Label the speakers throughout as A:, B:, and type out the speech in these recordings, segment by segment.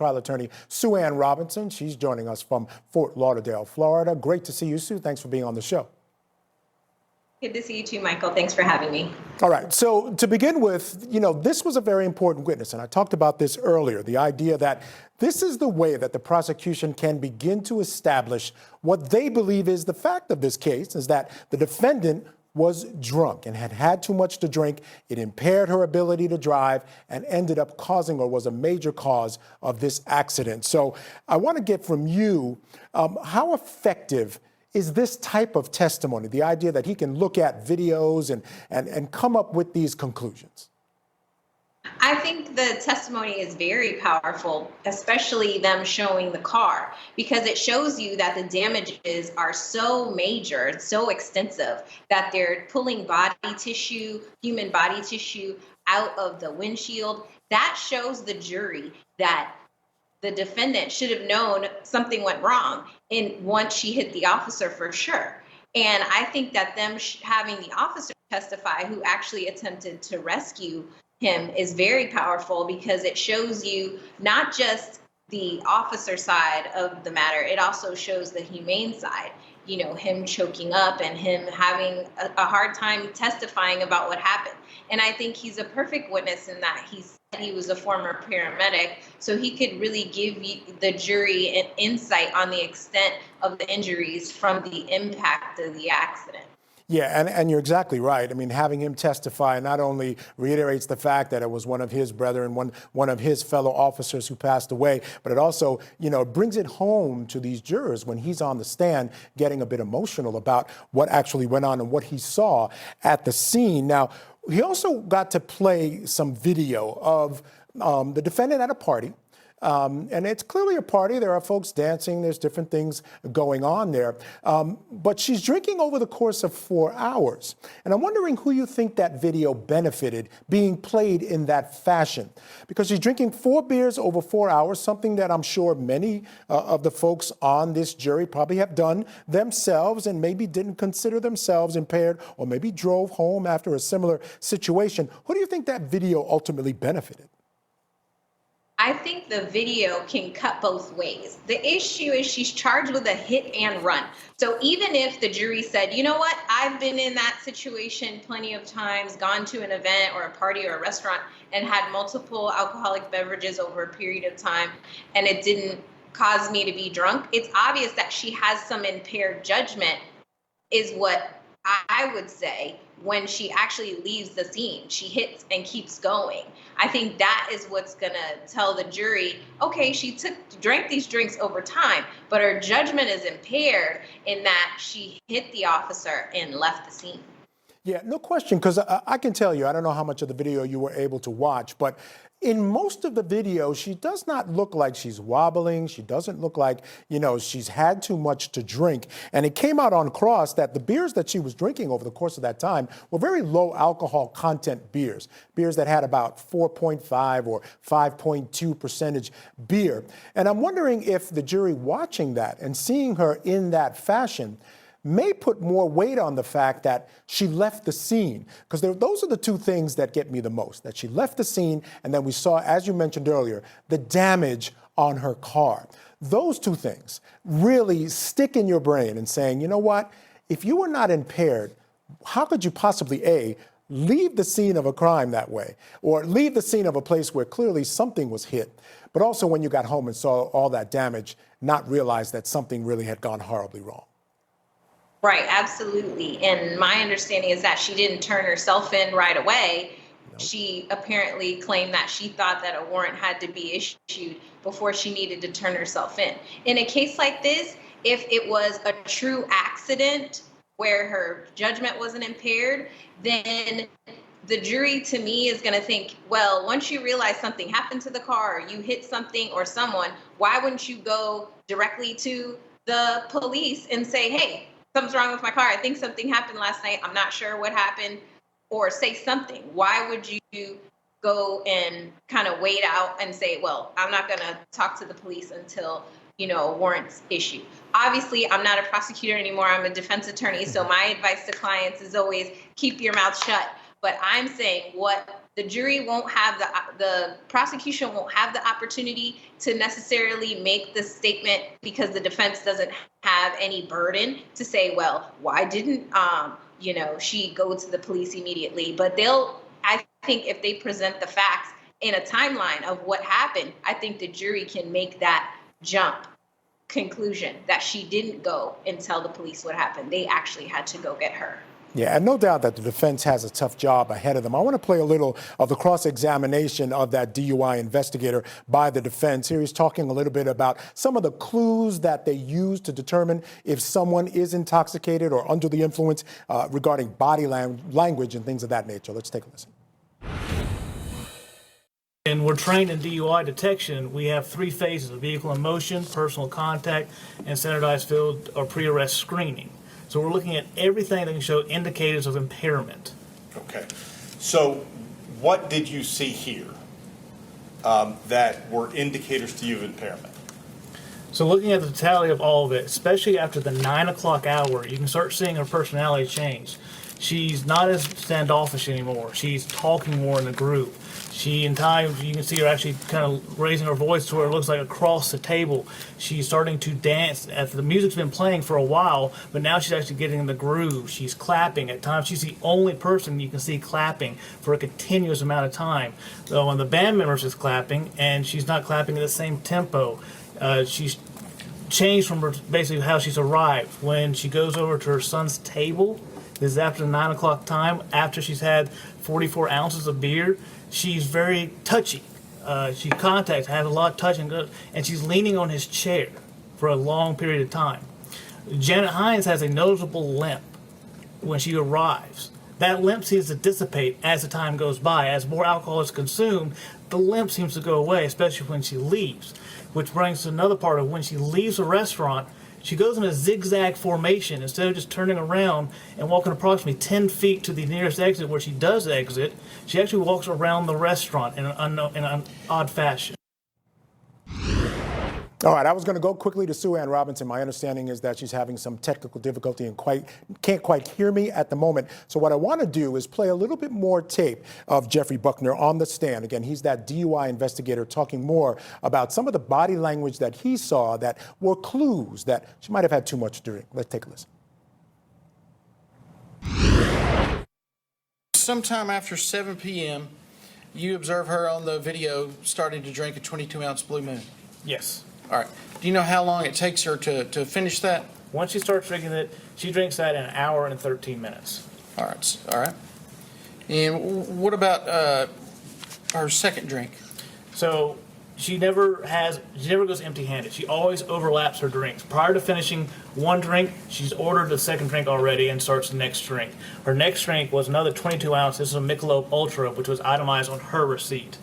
A: Trial attorney Sue Ann Robinson. She's joining us from Fort Lauderdale, Florida. Great to see you, Sue. Thanks for being on the show.
B: Good to see you too, Michael. Thanks for having me.
A: All right. So to begin with, this was a very important witness, and I talked about this earlier, the idea that this is the way that the prosecution can begin to establish what they believe is the fact of this case, is that the defendant was drunk and had had too much to drink. It impaired her ability to drive and ended up causing, or was a major cause of, this accident. So I want to get from you, how effective is this type of testimony, the idea that he can look at videos and come up with these conclusions?
B: I think the testimony is very powerful, especially them showing the car, because it shows you that the damages are so major, so extensive, that they're pulling body tissue, human body tissue out of the windshield. That shows the jury that the defendant should have known something went wrong once she hit the officer for sure. And I think that them having the officer testify who actually attempted to rescue him is very powerful, because it shows you not just the officer side of the matter, it also shows the humane side, him choking up and him having a hard time testifying about what happened. And I think he's a perfect witness in that he was a former paramedic, so he could really give the jury an insight on the extent of the injuries from the impact of the accident.
A: Yeah, and you're exactly right. I mean, having him testify not only reiterates the fact that it was one of his brethren, one of his fellow officers who passed away, but it also, brings it home to these jurors when he's on the stand getting a bit emotional about what actually went on and what he saw at the scene. Now, he also got to play some video of the defendant at a party. And it's clearly a party. There are folks dancing. There's different things going on there. But she's drinking over the course of 4 hours. And I'm wondering who you think that video benefited being played in that fashion. Because she's drinking 4 beers over 4 hours, something that I'm sure many of the folks on this jury probably have done themselves and maybe didn't consider themselves impaired, or maybe drove home after a similar situation. Who do you think that video ultimately benefited?
B: I think the video can cut both ways. The issue is she's charged with a hit and run. So even if the jury said, you know what, I've been in that situation plenty of times, gone to an event or a party or a restaurant and had multiple alcoholic beverages over a period of time, and it didn't cause me to be drunk, it's obvious that she has some impaired judgment, is what I would say. When she actually leaves the scene, she hits and keeps going. I think that is what's going to tell the jury, okay, she drank these drinks over time, but her judgment is impaired in that she hit the officer and left the scene.
A: Yeah, no question, because I can tell you, I don't know how much of the video you were able to watch, but in most of the video, she does not look like she's wobbling. She doesn't look like, she's had too much to drink. And it came out on cross that the beers that she was drinking over the course of that time were very low alcohol content beers that had about 4.5 or 5.2% beer. And I'm wondering if the jury watching that and seeing her in that fashion may put more weight on the fact that she left the scene. Because those are the two things that get me the most, that she left the scene, and then we saw, as you mentioned earlier, the damage on her car. Those two things really stick in your brain and saying, you know what, if you were not impaired, how could you possibly, A, leave the scene of a crime that way, or leave the scene of a place where clearly something was hit, but also when you got home and saw all that damage, not realize that something really had gone horribly wrong?
B: Right, absolutely. And my understanding is that she didn't turn herself in right away. Nope. She apparently claimed that she thought that a warrant had to be issued before she needed to turn herself in. In a case like this, if it was a true accident where her judgment wasn't impaired, then the jury, to me, is going to think, well, once you realize something happened to the car, or you hit something or someone, why wouldn't you go directly to the police and say, hey, something's wrong with my car. I think something happened last night. I'm not sure what happened, or say something. Why would you go and kind of wait out and say, well, I'm not going to talk to the police until, a warrant's issued? Obviously, I'm not a prosecutor anymore. I'm a defense attorney. So my advice to clients is always keep your mouth shut. But I'm saying what the jury won't have the prosecution won't have the opportunity to necessarily make the statement because the defense doesn't have any burden to say, well, why didn't she go to the police immediately? But I think if they present the facts in a timeline of what happened, I think the jury can make that jump conclusion that she didn't go and tell the police what happened. They actually had to go get her.
A: Yeah, and no doubt that the defense has a tough job ahead of them. I want to play a little of the cross-examination of that DUI investigator by the defense. Here he's talking a little bit about some of the clues that they use to determine if someone is intoxicated or under the influence regarding body language and things of that nature. Let's take a listen.
C: And we're trained in DUI detection. We have three phases: vehicle in motion, personal contact, and standardized field or pre-arrest screening. So we're looking at everything that can show indicators of impairment.
D: Okay. So what did you see here that were indicators to you of impairment?
C: So looking at the totality of all of it, especially after the 9 o'clock hour, you can start seeing her personality change. She's not as standoffish anymore. She's talking more in the group. In times, you can see her actually kind of raising her voice to where it looks like across the table. She's starting to dance. After the music's been playing for a while, but now she's actually getting in the groove. She's clapping. At times, she's the only person you can see clapping for a continuous amount of time. So when the band members is clapping, and she's not clapping at the same tempo. She's changed from basically how she's arrived. When she goes over to her son's table, this is after the 9 o'clock time, after she's had 44 ounces of beer. She's very touchy. She has a lot of touching, and she's leaning on his chair for a long period of time. Janet Hines has a noticeable limp when she arrives. That limp seems to dissipate as the time goes by. As more alcohol is consumed, the limp seems to go away, especially when she leaves. Which brings to another part of when she leaves the restaurant, she goes in a zigzag formation. Instead of just turning around and walking approximately 10 feet to the nearest exit where she does exit, she actually walks around the restaurant in an odd fashion.
A: All right, I was going to go quickly to Sue Ann Robinson. My understanding is that she's having some technical difficulty and can't quite hear me at the moment. So what I want to do is play a little bit more tape of Jeffrey Buckner on the stand. Again, he's that DUI investigator talking more about some of the body language that he saw that were clues that she might have had too much to drink. Let's take a listen.
E: Sometime after 7 p.m., you observe her on the video starting to drink a 22-ounce Blue Moon.
C: Yes.
E: All right. Do you know how long it takes her to finish that?
C: Once she starts drinking it, she drinks that in an hour and 13 minutes.
E: All right. All right. And what about her second drink?
C: So she never goes empty-handed. She always overlaps her drinks. Prior to finishing one drink, she's ordered the second drink already and starts the next drink. Her next drink was another 22 ounce. This is a Michelob Ultra, which was itemized on her receipt.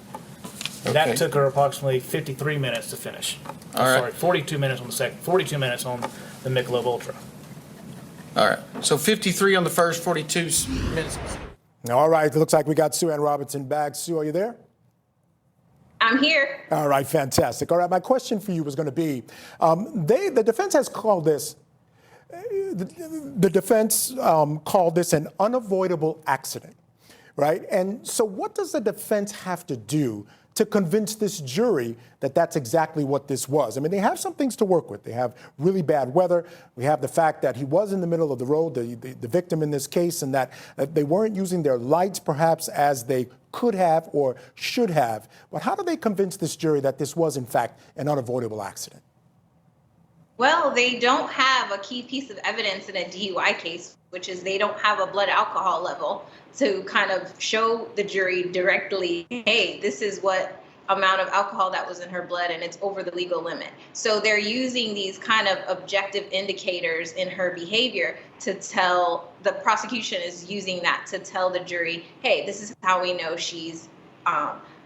E: Okay.
C: That took her approximately 53 minutes to finish.
E: All right.
C: Sorry, 42 minutes on the second, 42 minutes on the Michelob Ultra.
E: All right. So 53 on the first, 42 minutes.
A: All right, it looks like we got Sue Ann Robinson back. Sue, are you there?
B: I'm here.
A: All right, fantastic. All right, my question for you was going to be, the defense has called this, the defense called this an unavoidable accident, right? And so what does the defense have to do to convince this jury that that's exactly what this was? I mean, they have some things to work with. They have really bad weather. We have the fact that he was in the middle of the road, the victim in this case, and that they weren't using their lights perhaps as they could have or should have. But how do they convince this jury that this was, in fact, an unavoidable accident?
B: Well, they don't have a key piece of evidence in a DUI case, which is they don't have a blood alcohol level to kind of show the jury directly, hey, this is what amount of alcohol that was in her blood and it's over the legal limit. So they're using these kind of objective indicators in her behavior to tell, the prosecution is using that to tell the jury, hey, this is how we know she's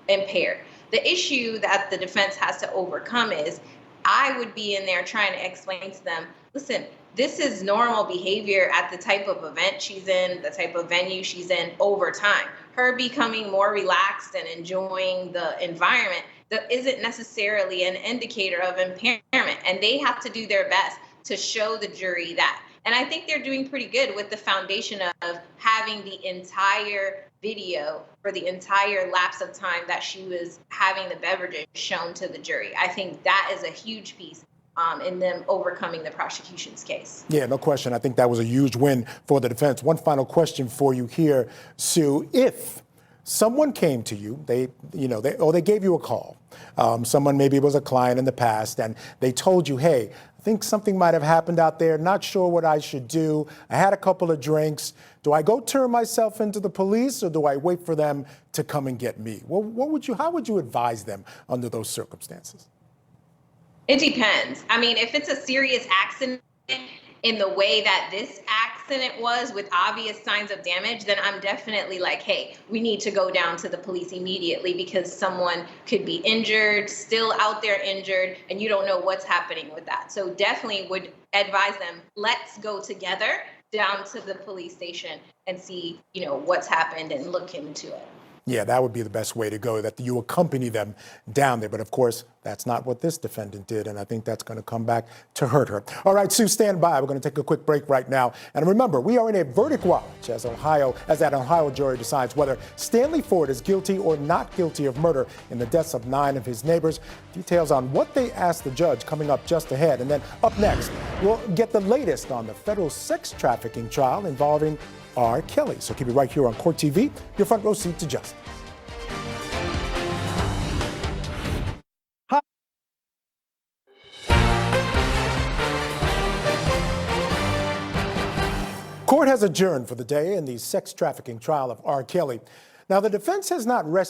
B: impaired. The issue that the defense has to overcome is I would be in there trying to explain to them, listen, this is normal behavior at the type of event she's in, the type of venue she's in over time. Her becoming more relaxed and enjoying the environment that isn't necessarily an indicator of impairment. And they have to do their best to show the jury that, And I think they're doing pretty good with the foundation of having the entire video for the entire lapse of time that she was having the beverages shown to the jury. I think that is a huge piece in them overcoming the prosecution's case.
A: Yeah, no question. I think that was a huge win for the defense. One final question for you here, Sue. If someone came to you, they gave you a call. Someone maybe was a client in the past, and they told you, hey, I think something might have happened out there. Not sure what I should do. I had a couple of drinks. Do I go turn myself into the police, or do I wait for them to come and get me? Well, how would you advise them under those circumstances?
B: It depends. I mean, if it's a serious accident in the way that this accident was with obvious signs of damage, then I'm definitely like, hey, we need to go down to the police immediately because someone could be injured, still out there injured, and you don't know what's happening with that. So definitely would advise them, let's go together down to the police station and see, what's happened and look into it.
A: Yeah, that would be the best way to go, that you accompany them down there. But of course, that's not what this defendant did, and I think that's going to come back to hurt her. All right, Sue, stand by. We're going to take a quick break right now. And remember, we are in a verdict watch as that Ohio jury decides whether Stanley Ford is guilty or not guilty of murder in the deaths of 9 of his neighbors. Details on what they asked the judge coming up just ahead. And then up next, we'll get the latest on the federal sex trafficking trial involving R. Kelly. So keep it right here on Court TV, your front row seat to justice. Court has adjourned for the day in the sex trafficking trial of R. Kelly. Now, the defense has not rested